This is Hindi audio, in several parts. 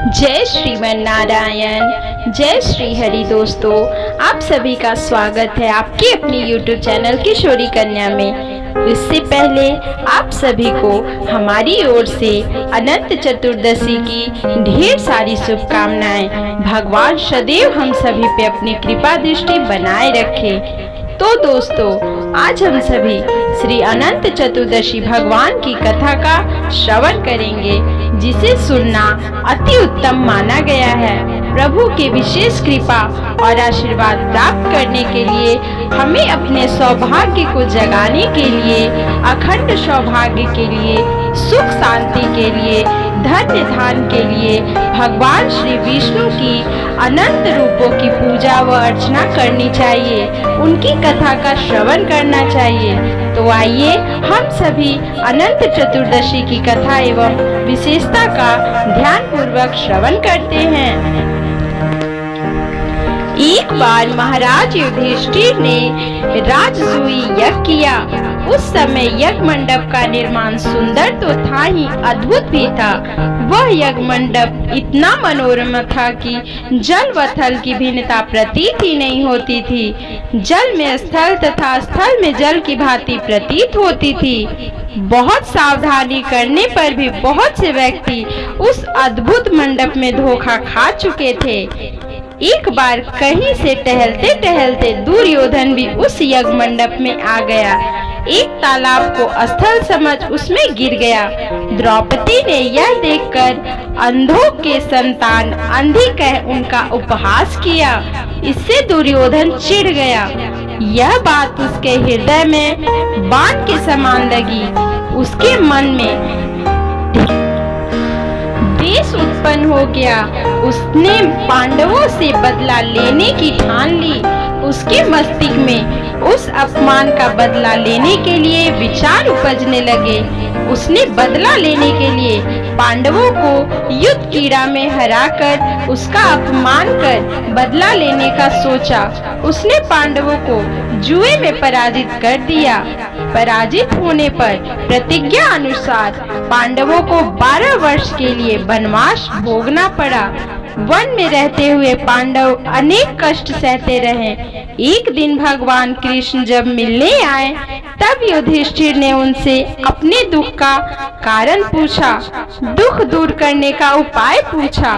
जय श्रीमन नारायण, जय श्री हरि। दोस्तों, आप सभी का स्वागत है आपके अपनी YouTube चैनल किशोरी कन्या में। इससे पहले आप सभी को हमारी ओर से अनंत चतुर्दशी की ढेर सारी शुभकामनाएं। भगवान सदैव हम सभी पे अपनी कृपा दृष्टि बनाए रखे। तो दोस्तों, आज हम सभी श्री अनंत चतुर्दशी भगवान की कथा का श्रवण करेंगे, जिसे सुनना अति उत्तम माना गया है। प्रभु के विशेष कृपा और आशीर्वाद प्राप्त करने के लिए, हमें अपने सौभाग्य को जगाने के लिए, अखंड सौभाग्य के लिए, सुख शांति के लिए, धन्य धान के लिए भगवान श्री विष्णु की अनंत रूपों की पूजा व अर्चना करनी चाहिए। उनकी कथा का श्रवण करना चाहिए। तो आइए हम सभी अनंत चतुर्दशी की कथा एवं विशेषता का ध्यान पूर्वक श्रवण करते हैं। एक बार महाराज युधिष्ठिर ने राजसूय यज्ञ किया। उस समय यज्ञ मंडप का निर्माण सुंदर तो था ही, अद्भुत भी था। वह यज्ञ मंडप इतना मनोरम था कि जल व थल की भिन्नता प्रतीत ही नहीं होती थी। जल में स्थल तथा स्थल में जल की भांति प्रतीत होती थी। बहुत सावधानी करने पर भी बहुत से व्यक्ति उस अद्भुत मंडप में धोखा खा चुके थे। एक बार कहीं से टहलते टहलते दुर्योधन भी उस यज्ञ मंडप में आ गया। एक तालाब को स्थल समझ उसमें गिर गया। द्रौपदी ने यह देखकर अंधों के संतान अंधी कह उनका उपहास किया। इससे दुर्योधन चिढ़ गया। यह बात उसके हृदय में बाण के समान लगी। उसके मन में द्वेष उत्पन्न हो गया। उसने पांडवों से बदला लेने की ठान ली। उसके मस्तिष्क में उस अपमान का बदला लेने के लिए विचार उपजने लगे। उसने बदला लेने के लिए पांडवों को युद्ध क्रीड़ा में हराकर उसका अपमान कर बदला लेने का सोचा। उसने पांडवों को जुए में पराजित कर दिया। पराजित होने पर प्रतिज्ञा अनुसार पांडवों को 12 वर्ष के लिए वनवास भोगना पड़ा। वन में रहते हुए पांडव अनेक कष्ट सहते रहे। एक दिन भगवान कृष्ण जब मिलने आए, तब युधिष्ठिर ने उनसे अपने दुख का कारण पूछा, दुख दूर करने का उपाय पूछा।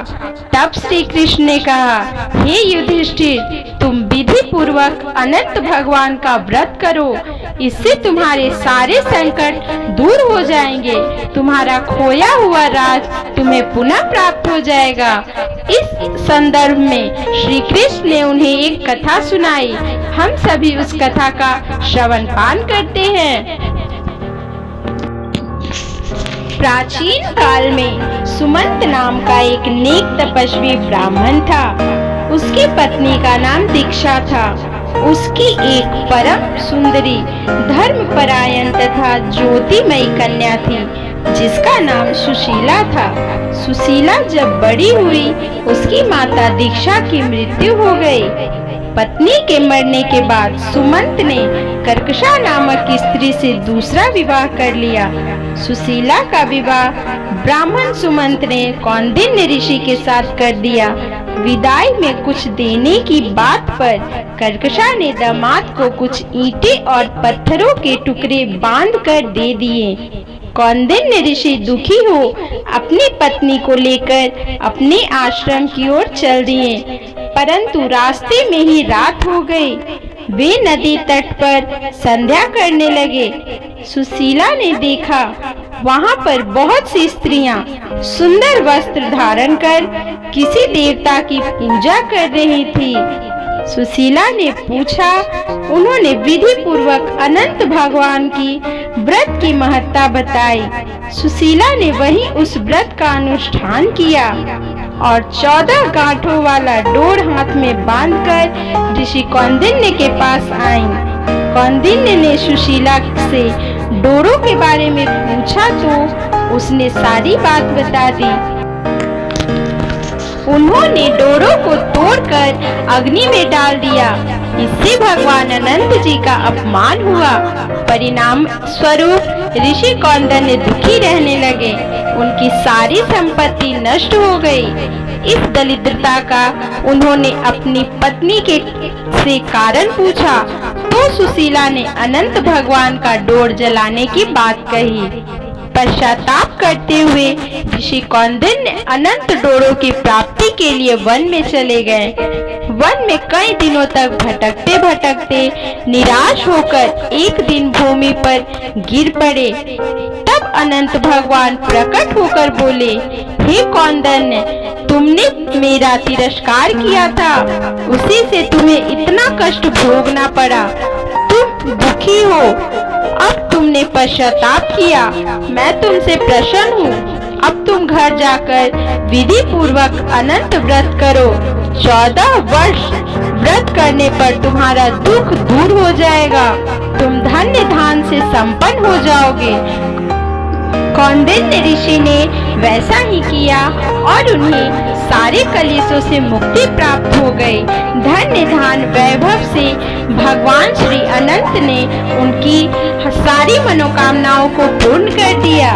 तब श्री कृष्ण ने कहा, हे युधिष्ठिर, तुम विधि पूर्वक अनंत भगवान का व्रत करो। इससे तुम्हारे सारे संकट दूर हो जाएंगे। तुम्हारा खोया हुआ राज तुम्हें पुनः प्राप्त हो जाएगा। इस संदर्भ में श्री कृष्ण ने उन्हें एक कथा सुनाई। हम सभी उस कथा का श्रवण पान करते हैं। प्राचीन काल में सुमंत नाम का एक नेक तपस्वी ब्राह्मण था। उसकी पत्नी का नाम दीक्षा था। उसकी एक परम सुंदरी, धर्मपरायण तथा ज्योतिमयी कन्या थी, जिसका नाम सुशीला था। सुशीला जब बड़ी हुई, उसकी माता दीक्षा की मृत्यु हो गई। पत्नी के मरने के बाद सुमंत ने कर्कशा नामक स्त्री से दूसरा विवाह कर लिया। सुशीला का विवाह ब्राह्मण सुमंत ने कौंडिन्य ऋषि के साथ कर दिया। विदाई में कुछ देने की बात पर कर्कशा ने दामाद को कुछ ईंटें और पत्थरों के टुकड़े बांध कर दे दिए। कौंडिन्य ऋषि दुखी हो अपनी पत्नी को लेकर अपने आश्रम की ओर चल दिए, परंतु रास्ते में ही रात हो गई। वे नदी तट पर संध्या करने लगे। सुशीला ने देखा, वहाँ पर बहुत सी स्त्रियां सुंदर वस्त्र धारण कर किसी देवता की पूजा कर रही थी। सुशीला ने पूछा। उन्होंने विधि पूर्वक अनंत भगवान की व्रत की महत्ता बताई। सुशीला ने वहीं उस व्रत का अनुष्ठान किया और 14 गांठों वाला डोर हाथ में बांधकर ऋषि कौंडिन्य के पास आईं। कौंडिन्य ने सुशीला से डोरों के बारे में पूछा तो उसने सारी बात बता दी। उन्होंने डोरों को तोड़कर अग्नि में डाल दिया। इससे भगवान अनंत जी का अपमान हुआ। परिणाम स्वरूप ऋषि कौंडिन्य दुखी रहने लगे। उनकी सारी संपत्ति नष्ट हो गई। इस दरिद्रता का उन्होंने अपनी पत्नी से कारण पूछा तो सुशीला ने अनंत भगवान का डोर जलाने की बात कही। पश्चाताप करते हुए ऋषि कौंडिन्य अनंत डोरों की प्राप्ति के लिए वन में चले गए। वन में कई दिनों तक भटकते भटकते निराश होकर एक दिन भूमि पर गिर पड़े। तब अनंत भगवान प्रकट होकर बोले, हे कौंडिन्य, तुमने मेरा तिरस्कार किया था, उसी से तुम्हें इतना कष्ट भोगना पड़ा। तुम दुखी हो, अब तुमने पश्चाताप किया, मैं तुमसे प्रसन्न हूँ। अब तुम घर जाकर विधि पूर्वक अनंत व्रत करो। 14 वर्ष व्रत करने पर तुम्हारा दुख दूर हो जाएगा, तुम धन्य धान से संपन्न हो जाओगे। कौंडिन्य ऋषि ने वैसा ही किया और उन्हें सारे कलेशों से मुक्ति प्राप्त हो गई। धन्य धान वैभव से भगवान श्री अनंत ने उनकी सारी मनोकामनाओं को पूर्ण कर दिया।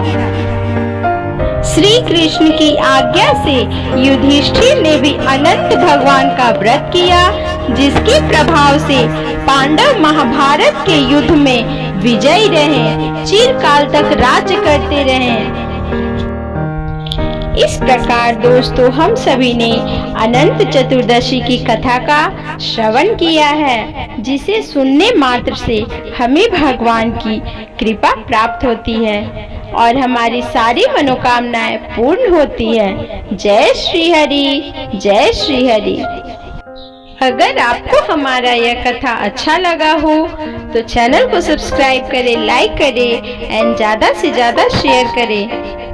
श्री कृष्ण की आज्ञा से युधिष्ठिर ने भी अनंत भगवान का व्रत किया, जिसके प्रभाव से पांडव महाभारत के युद्ध में विजयी रहे, चिरकाल तक राज्य करते रहे। इस प्रकार दोस्तों, हम सभी ने अनंत चतुर्दशी की कथा का श्रवण किया है, जिसे सुनने मात्र से हमें भगवान की कृपा प्राप्त होती है और हमारी सारी मनोकामनाएं पूर्ण होती है। जय श्री हरि, जय श्री हरि। अगर आपको हमारा यह कथा अच्छा लगा हो तो चैनल को सब्सक्राइब करें, लाइक करें एंड ज़्यादा से ज़्यादा शेयर करें।